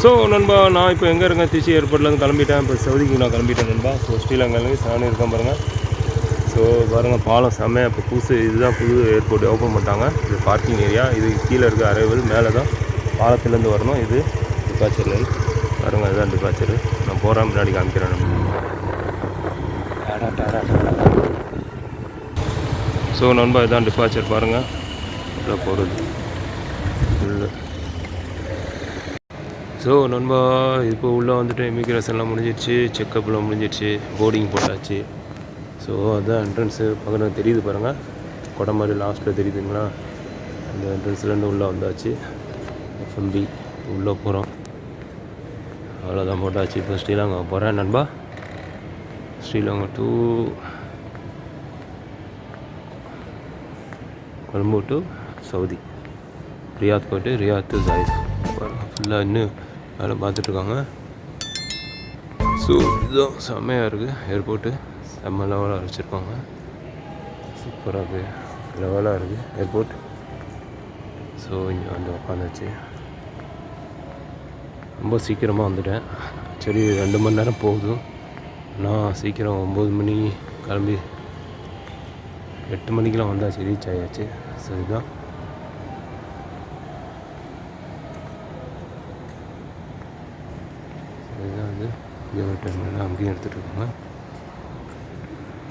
So நண்பா, நான் இப்போ எங்கே இருக்கேன்? திருச்சி ஏர்போர்ட்லேருந்து கிளம்பிட்டேன். இப்போ சவுதிக்கு நான் கிளம்பிட்டேன் நண்பா. ஸோ ஸ்ரீலங்காலேருந்து நானும் இருக்கேன் பாருங்கள். ஸோ பாருங்கள், பாலம் செம்மையாக இப்போ புதுசு, இதுதான் புது ஏர்போர்ட் ஓப்பன் பண்ணிட்டாங்க. இது பார்க்கிங் ஏரியா. இது கீழே இருக்க அரைவல், மேலே தான் பாலத்துலேருந்து வரணும். இது டிபாச்சர் லைன் பாருங்கள், இதுதான் டிபாச்சரு. நான் போகிறேன், முன்னாடி காமிக்கிறேன். ஸோ நண்பா, இதுதான் டிபாச்சர் பாருங்கள், உள்ளே போகிறது உள்ள. ஸோ நண்பா, இப்போ உள்ளே வந்துட்டு இமிக்ரேஷன்லாம் முடிஞ்சிடுச்சு, செக்கப்லாம் முடிஞ்சிடுச்சு, போர்டிங் போட்டாச்சு. ஸோ அதுதான் என்ட்ரன்ஸு. பக்கத்தில் தெரியுது பாருங்கள், கொடை மாதிரி லாஸ்ட்டில் தெரியுதுங்களா? அந்த என்ட்ரன்ஸ்லேருந்து உள்ளே வந்தாச்சு. எஃப்எம்பி உள்ளே போகிறோம். அவ்வளோதான், போட்டாச்சு. இப்போ ஸ்ரீலங்கா போகிறேன் நண்பா. Sri Lanka to Colombo to Saudi, Riyadh போய்ட்டு ரியாத் டு ஜாயித். ஃபுல்லாக இன்னும் வேலை பார்த்துட்ருக்காங்க. ஸோ இதுதான் செம்மையாக இருக்குது ஏர்போர்ட்டு. செம்ம லெவலாக வச்சுருக்காங்க. சூப்பராக இருக்குது, லெவலாக இருக்குது ஏர்போர்ட். ஸோ இங்கே வந்து உட்காந்தாச்சு. ரொம்ப சீக்கிரமாக வந்துட்டேன். சரி, 2 மணி நேரம் போகுதும். நான் சீக்கிரம் 9 மணி கிளம்பி 8 மணிக்கெலாம் வந்தாச்சு, ரீச் ஆகியாச்சு. ஸோ இதுதான் வந்து இங்கே ஒரு டெர்மினல் அங்கேயும் எடுத்துகிட்டு இருக்காங்க.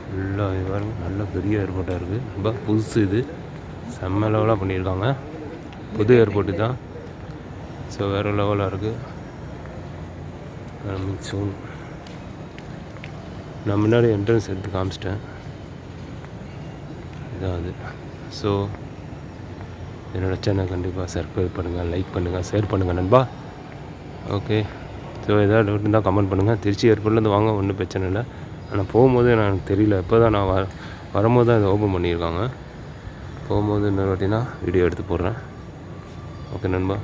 ஃபுல்லாக இது பாருங்க, நல்ல பெரிய ஏர்போர்ட்டாக இருக்குது. ரொம்ப புதுசு, இது செம்ம லெவலாக பண்ணியிருக்காங்க. புது ஏர்போர்ட்டு தான். ஸோ வேறு லெவலாக இருக்குது. சூன் நான் முன்னாடி என்ட்ரன்ஸ் எடுத்து காமிச்சிட்டேன். இதுதான் அது. ஸோ என்னோடய சேனல் கண்டிப்பாக சப்ஸ்கிரைப் பண்ணுங்கள், லைக் பண்ணுங்கள், ஷேர் பண்ணுங்கள் நண்பா. ஓகே. ஸோ எதாவது டவுட் இருந்தால் கமெண்ட் பண்ணுங்கள். திருச்சி ஏர்போர்ட்லேருந்து வாங்க, ஒன்றும் பிரச்சனை இல்லை. ஆனால் போகும்போது எனக்கு தெரியல, இப்போ தான் நான் வரும்போது தான் இதை ஓப்பன் பண்ணியிருக்காங்க. போகும்போது இன்னொரு வாட்டினா வீடியோ எடுத்து போடுறேன். ஓகே நண்பா.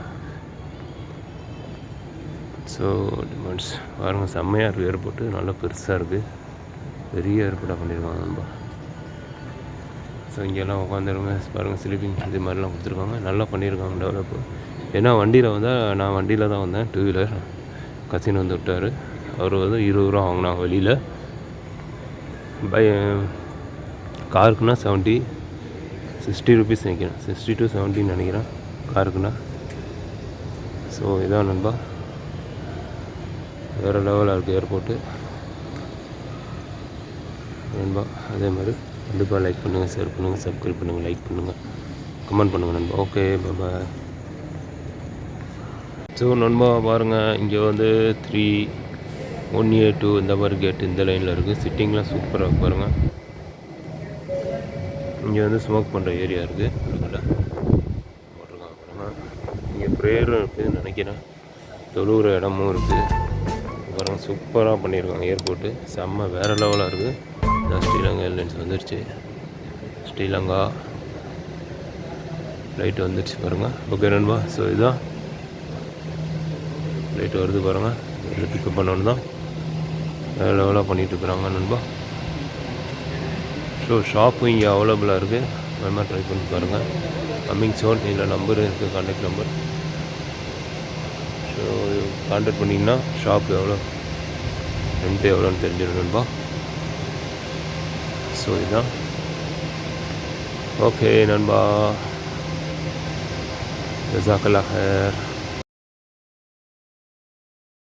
ஸோ டிமாண்ட்ஸ் பாருங்கள், செம்மையாக இருக்குது ஏர்போர்ட்டு. நல்லா பெருசாக இருக்குது, பெரிய ஏர்போர்ட்டாக பண்ணியிருக்காங்க நண்பா. ஸோ இங்கெல்லாம் உட்காந்துருங்க பாருங்கள், ஸ்லீப்பிங் இது மாதிரிலாம் கொடுத்துருக்காங்க. நல்லா பண்ணியிருக்காங்க டெவலப்பு. ஏன்னா வண்டியில் வந்தால், நான் வண்டியில் தான் வந்தேன், 2 வீலர். கசின் வந்து விட்டார். அவர் வந்து 20 ரூபா வாங்கினாங்க வெளியில். காருக்குன்னா 60 ருபீஸ் நினைக்கிறேன், 60 to 70 நினைக்கிறேன் காருக்குன்னா. ஸோ இதான் நண்பா, வேறு லெவலாக இருக்குது ஏர்போர்ட்டு நண்பா. அதே மாதிரி கண்டிப்பாக லைக் பண்ணுங்கள், ஷேர் பண்ணுங்கள், சப்ஸ்கிரைப் பண்ணுங்கள், லைக் பண்ணுங்கள், கமெண்ட் பண்ணுங்கள் நண்பா. ஓகே, பாய். ஸோ நண்பா பாருங்கள், இங்கே வந்து 3-1A2 இந்த மாதிரி கேட்டு இந்த லைனில் இருக்குது. சிட்டிங்லாம் சூப்பராக இருக்குது பாருங்கள். இங்கே வந்து ஸ்மோக் பண்ணுற ஏரியா இருக்குது. போட்டிருக்காங்க பாருங்கள். இங்கே ப்ரேயரும் இருக்குதுன்னு நினைக்கிறேன், தொழுகிற இடமும் இருக்குது பாருங்கள். சூப்பராக பண்ணியிருக்காங்க ஏர்போர்ட்டு, செம்ம வேறு லெவலாக இருக்குது. இந்த ஸ்ரீலங்கா ஏர்லைன்ஸ் வந்துடுச்சு. ஸ்ரீலங்கா ஃப்ளைட் வந்துடுச்சு பாருங்கள். ஓகே நண்பா. ஸோ இதுதான் ஃப்ளைட் வருது பாருங்கள். இதில் பிக்கப் பண்ணணும் தான் வேறு லெவலாக பண்ணிகிட்ருக்குறாங்க நண்பா. ஸோ ஷாப்பும் இங்கே அவைலபிளாக இருக்குது. வேணுமா ட்ரை பண்ணி பாருங்கள். கம்மிங் சோன் இதில் நம்பர் இருக்குது, கான்டாக்ட் நம்பர். ஸோ கான்டாக்ட் பண்ணிங்கன்னா ஷாப் எவ்வளோ, ரெண்ட் எவ்வளோன்னு தெரிஞ்சிடும் நண்பா. ஸோ இதுதான். ஓகே நண்பா, ஜஸாக்கல்லாஹ் ஹைர்.